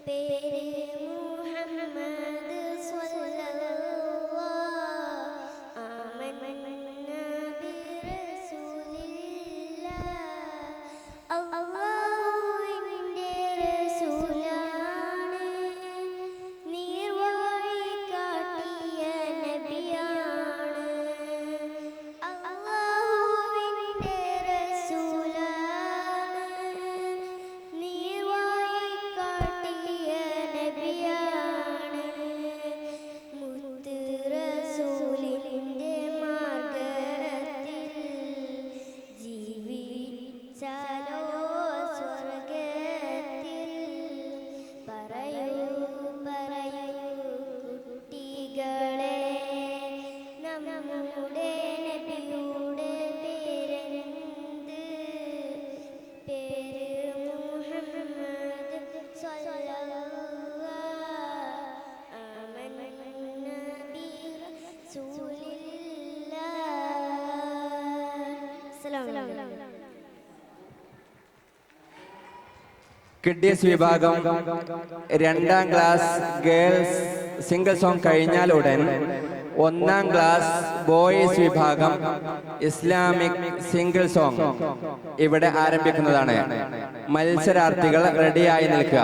പേര് മുഹമ്മദ് സ്വല്ലല്ലാഹു ആമന്ന ബിറസൂലില്ലാഹ് അല്ലാഹുവിന്റെ റസൂലാണ് നീർവഴി കാട്ടിയ നബിയാണ് അല്ലാഹുവിന്റെ റസൂലാണ് നീർവഴി കാട്ടിയ നബിയാണ് മുത്ത് റസൂലിന്റെ മാർഗ്ഗത്തിൽ ജീവിച്ചാലോ സ്വർഗ്ഗത്തിൽ പറയൂ കുട്ടികളെ നമ്മുടെ നബിയുടെ പേരെന്ത് പേര് മുഹമ്മദ് സ്വല്ലല്ലാഹു ആമന്ന ബിറസൂലില്ലാഹ് അസ്സലാമു അലൈക്കും. കിഡ്സ് വിഭാഗം 2ാം ക്ലാസ് ഗേൾസ് സിംഗിൾ സോങ് കഴിഞ്ഞാൽ ഉടൻ 1ാം ക്ലാസ് ബോയ്സ് വിഭാഗം ഇസ്ലാമിക് സിംഗിൾ സോങ് ഇവിടെ ആരംഭിക്കുന്നതാണ്. മത്സരാർത്ഥികൾ റെഡിയായി നിൽക്കുക.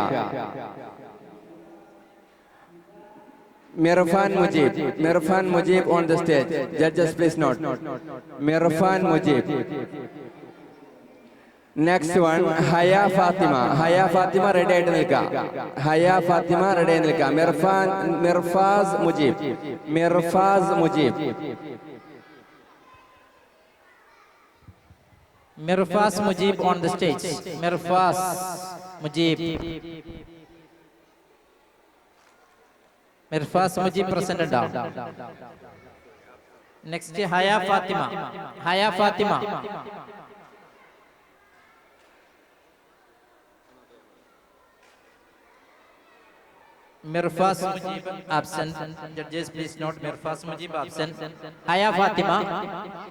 Mirfan Mujeeb on the stage. Judges please note. Mirfan Mujeeb. Next one Haya Fathima ready ആയിട്ട് നിൽക്കുക. ഹയ ഫാത്തിമ റെഡി ആയി നിൽക്കുക. മിർഫാസ് Mujeeb. Mirfaz Mujib on the stage. Mirfaz Mujib. Mirfaz Mujib presented down. Next Haya Fatima. Mirfaz Mujib absent. Judges please note Mirfaz Mujib absent. Haya Fatima.